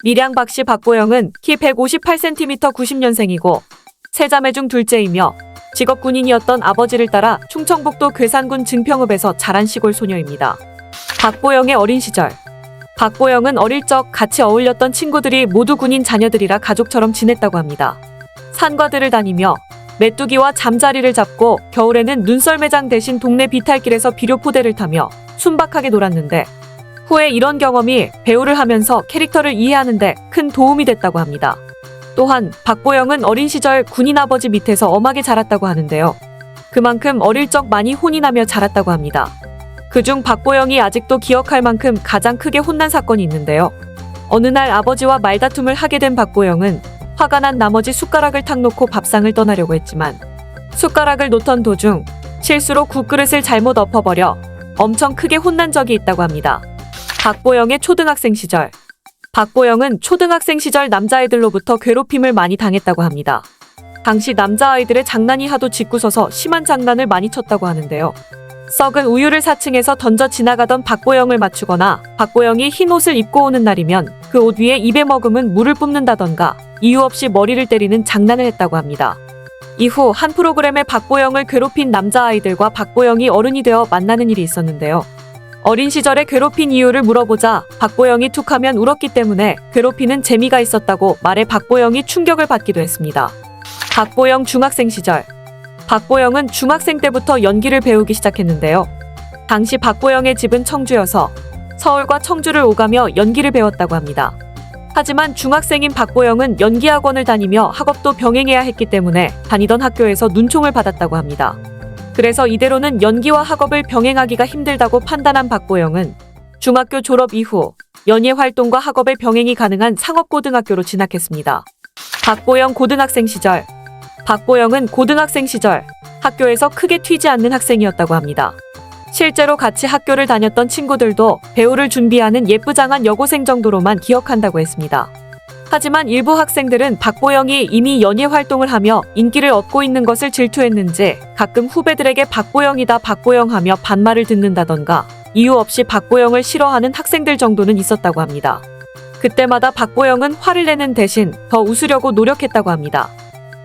밀양 박씨 박보영은 키 158cm 90년생이고 세 자매 중 둘째이며 직업 군인이었던 아버지를 따라 충청북도 괴산군 증평읍에서 자란 시골 소녀입니다. 박보영의 어린 시절. 박보영은 어릴 적 같이 어울렸던 친구들이 모두 군인 자녀들이라 가족처럼 지냈다고 합니다. 산과들을 다니며 메뚜기와 잠자리를 잡고 겨울에는 눈썰매장 대신 동네 비탈길에서 비료포대를 타며 순박하게 놀았는데 후에 이런 경험이 배우를 하면서 캐릭터를 이해하는 데 큰 도움이 됐다고 합니다. 또한 박보영은 어린 시절 군인 아버지 밑에서 엄하게 자랐다고 하는데요. 그만큼 어릴 적 많이 혼이 나며 자랐다고 합니다. 그중 박보영이 아직도 기억할 만큼 가장 크게 혼난 사건이 있는데요. 어느 날 아버지와 말다툼을 하게 된 박보영은 화가 난 나머지 숟가락을 탁 놓고 밥상을 떠나려고 했지만 숟가락을 놓던 도중 실수로 국그릇을 잘못 엎어버려 엄청 크게 혼난 적이 있다고 합니다. 박보영의 초등학생 시절. 박보영은 초등학생 시절 남자애들로부터 괴롭힘을 많이 당했다고 합니다. 당시 남자아이들의 장난이 하도 짓궂어서 심한 장난을 많이 쳤다고 하는데요. 썩은 우유를 4층에서 던져 지나가던 박보영을 맞추거나 박보영이 흰 옷을 입고 오는 날이면 그 옷 위에 입에 머금은 물을 뿜는다던가 이유 없이 머리를 때리는 장난을 했다고 합니다. 이후 한 프로그램에 박보영을 괴롭힌 남자아이들과 박보영이 어른이 되어 만나는 일이 있었는데요. 어린 시절에 괴롭힌 이유를 물어보자 박보영이 툭하면 울었기 때문에 괴롭히는 재미가 있었다고 말해 박보영이 충격을 받기도 했습니다. 박보영 중학생 시절. 박보영은 중학생 때부터 연기를 배우기 시작했는데요. 당시 박보영의 집은 청주여서 서울과 청주를 오가며 연기를 배웠다고 합니다. 하지만 중학생인 박보영은 연기학원을 다니며 학업도 병행해야 했기 때문에 다니던 학교에서 눈총을 받았다고 합니다. 그래서 이대로는 연기와 학업을 병행하기가 힘들다고 판단한 박보영은 중학교 졸업 이후 연예 활동과 학업의 병행이 가능한 상업고등학교로 진학했습니다. 박보영 고등학생 시절. 박보영은 고등학생 시절 학교에서 크게 튀지 않는 학생이었다고 합니다. 실제로 같이 학교를 다녔던 친구들도 배우를 준비하는 예쁘장한 여고생 정도로만 기억한다고 했습니다. 하지만 일부 학생들은 박보영이 이미 연예 활동을 하며 인기를 얻고 있는 것을 질투했는지 가끔 후배들에게 박보영이다 박보영하며 반말을 듣는다던가 이유 없이 박보영을 싫어하는 학생들 정도는 있었다고 합니다. 그때마다 박보영은 화를 내는 대신 더 웃으려고 노력했다고 합니다.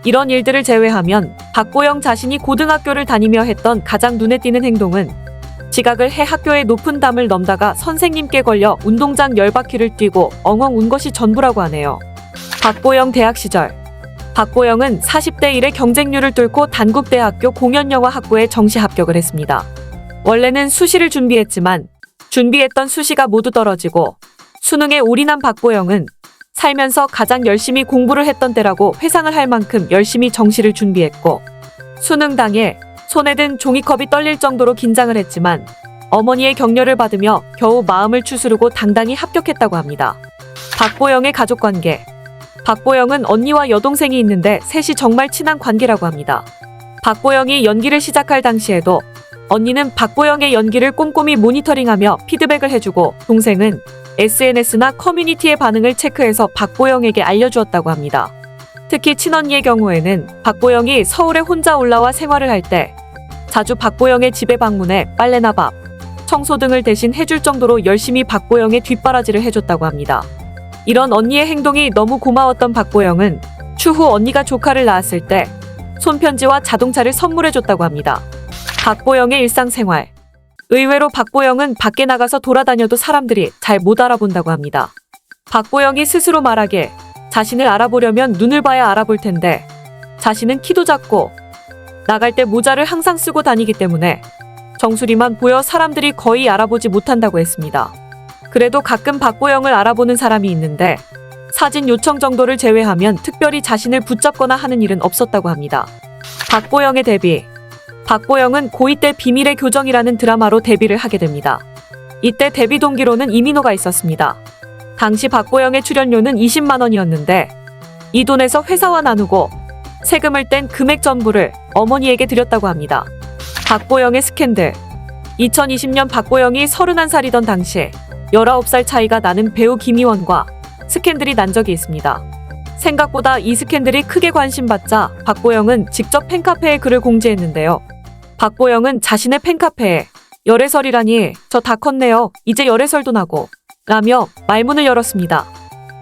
이런 일들을 제외하면 박보영 자신이 고등학교를 다니며 했던 가장 눈에 띄는 행동은 지각을 해 학교에 높은 담을 넘다가 선생님께 걸려 운동장 10바퀴를 뛰고 엉엉 운 것이 전부라고 하네요. 박보영 대학 시절. 박보영은 40대 1의 경쟁률을 뚫고 단국대학교 공연영화학부에 정시 합격을 했습니다. 원래는 수시를 준비했지만 준비했던 수시가 모두 떨어지고 수능에 올인한 박보영은 살면서 가장 열심히 공부를 했던 때라고 회상을 할 만큼 열심히 정시를 준비했고 수능 당일 손에 든 종이컵이 떨릴 정도로 긴장을 했지만 어머니의 격려를 받으며 겨우 마음을 추스르고 당당히 합격했다고 합니다. 박보영의 가족관계. 박보영은 언니와 여동생이 있는데 셋이 정말 친한 관계라고 합니다. 박보영이 연기를 시작할 당시에도 언니는 박보영의 연기를 꼼꼼히 모니터링하며 피드백을 해주고 동생은 SNS나 커뮤니티의 반응을 체크해서 박보영에게 알려주었다고 합니다. 특히 친언니의 경우에는 박보영이 서울에 혼자 올라와 생활을 할 때 자주 박보영의 집에 방문해 빨래나 밥, 청소 등을 대신 해줄 정도로 열심히 박보영의 뒷바라지를 해줬다고 합니다. 이런 언니의 행동이 너무 고마웠던 박보영은 추후 언니가 조카를 낳았을 때 손편지와 자동차를 선물해줬다고 합니다. 박보영의 일상생활. 의외로 박보영은 밖에 나가서 돌아다녀도 사람들이 잘 못 알아본다고 합니다. 박보영이 스스로 말하길 자신을 알아보려면 눈을 봐야 알아볼 텐데 자신은 키도 작고 나갈 때 모자를 항상 쓰고 다니기 때문에 정수리만 보여 사람들이 거의 알아보지 못한다고 했습니다. 그래도 가끔 박보영을 알아보는 사람이 있는데 사진 요청 정도를 제외하면 특별히 자신을 붙잡거나 하는 일은 없었다고 합니다. 박보영의 데뷔. 박보영은 고2 때 비밀의 교정이라는 드라마로 데뷔를 하게 됩니다. 이때 데뷔 동기로는 이민호가 있었습니다. 당시 박보영의 출연료는 20만 원이었는데 이 돈에서 회사와 나누고 세금을 뗀 금액 전부를 어머니에게 드렸다고 합니다. 박보영의 스캔들. 2020년 박보영이 31살이던 당시 19살 차이가 나는 배우 김희원과 스캔들이 난 적이 있습니다. 생각보다 이 스캔들이 크게 관심받자 박보영은 직접 팬카페에 글을 공지했는데요. 박보영은 자신의 팬카페에 열애설이라니 저 다 컸네요. 이제 열애설도 나고 라며 말문을 열었습니다.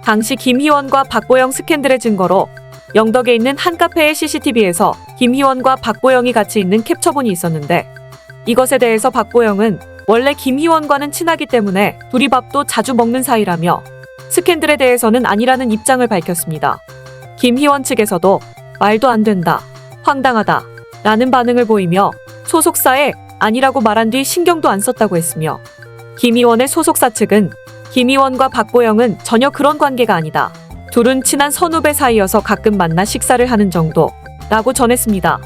당시 김희원과 박보영 스캔들의 증거로 영덕에 있는 한 카페의 CCTV에서 김희원과 박보영이 같이 있는 캡처본이 있었는데, 이것에 대해서 박보영은 원래 김희원과는 친하기 때문에 둘이 밥도 자주 먹는 사이라며 스캔들에 대해서는 아니라는 입장을 밝혔습니다. 김희원 측에서도 말도 안 된다, 황당하다 라는 반응을 보이며 소속사에 아니라고 말한 뒤 신경도 안 썼다고 했으며, 김희원의 소속사 측은 김희원과 박보영은 전혀 그런 관계가 아니다, 둘은 친한 선후배 사이여서 가끔 만나 식사를 하는 정도라고 전했습니다.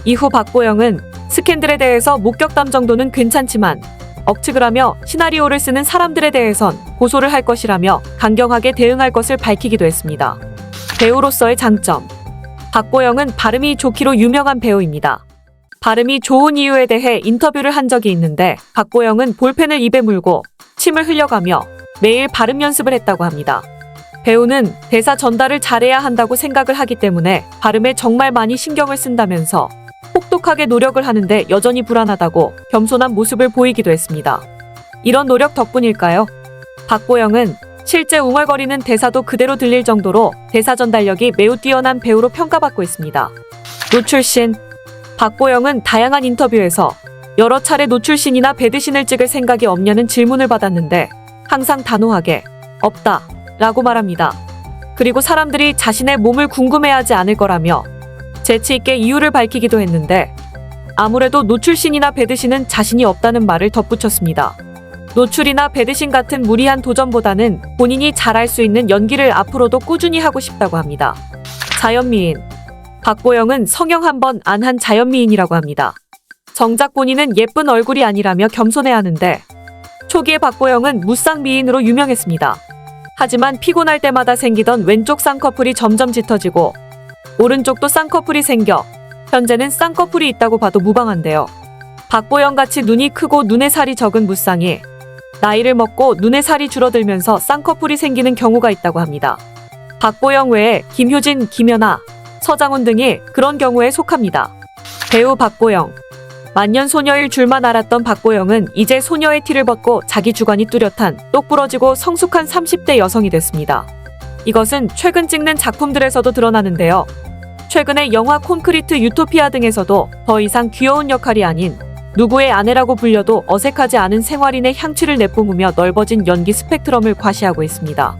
이후 박보영은 스캔들에 대해서 목격담 정도는 괜찮지만 억측을 하며 시나리오를 쓰는 사람들에 대해선 고소를 할 것이라며 강경하게 대응할 것을 밝히기도 했습니다. 배우로서의 장점. 박보영은 발음이 좋기로 유명한 배우입니다. 발음이 좋은 이유에 대해 인터뷰를 한 적이 있는데, 박보영은 볼펜을 입에 물고 침을 흘려가며 매일 발음 연습을 했다고 합니다. 배우는 대사 전달을 잘해야 한다고 생각을 하기 때문에 발음에 정말 많이 신경을 쓴다면서 혹독하게 노력을 하는데 여전히 불안하다고 겸손한 모습을 보이기도 했습니다. 이런 노력 덕분일까요? 박보영은 실제 웅얼거리는 대사도 그대로 들릴 정도로 대사 전달력이 매우 뛰어난 배우로 평가받고 있습니다. 노출신. 박보영은 다양한 인터뷰에서 여러 차례 노출신이나 배드신을 찍을 생각이 없냐는 질문을 받았는데 항상 단호하게 없다 라고 말합니다. 그리고 사람들이 자신의 몸을 궁금해하지 않을 거라며 재치있게 이유를 밝히기도 했는데, 아무래도 노출신이나 배드신은 자신이 없다는 말을 덧붙였습니다. 노출이나 배드신 같은 무리한 도전보다는 본인이 잘할 수 있는 연기를 앞으로도 꾸준히 하고 싶다고 합니다. 자연미인. 박보영은 성형 한 번 안 한 자연미인이라고 합니다. 정작 본인은 예쁜 얼굴이 아니라며 겸손해하는데, 초기에 박보영은 무쌍미인으로 유명했습니다. 하지만 피곤할 때마다 생기던 왼쪽 쌍꺼풀이 점점 짙어지고 오른쪽도 쌍꺼풀이 생겨 현재는 쌍꺼풀이 있다고 봐도 무방한데요. 박보영같이 눈이 크고 눈에 살이 적은 무쌍이 나이를 먹고 눈에 살이 줄어들면서 쌍꺼풀이 생기는 경우가 있다고 합니다. 박보영 외에 김효진, 김연아, 서장훈 등이 그런 경우에 속합니다. 배우 박보영. 만년 소녀일 줄만 알았던 박보영은 이제 소녀의 티를 벗고 자기 주관이 뚜렷한 똑부러지고 성숙한 30대 여성이 됐습니다. 이것은 최근 찍는 작품들에서도 드러나는데요. 최근에 영화 콘크리트 유토피아 등에서도 더 이상 귀여운 역할이 아닌 누구의 아내라고 불려도 어색하지 않은 생활인의 향취를 내뿜으며 넓어진 연기 스펙트럼을 과시하고 있습니다.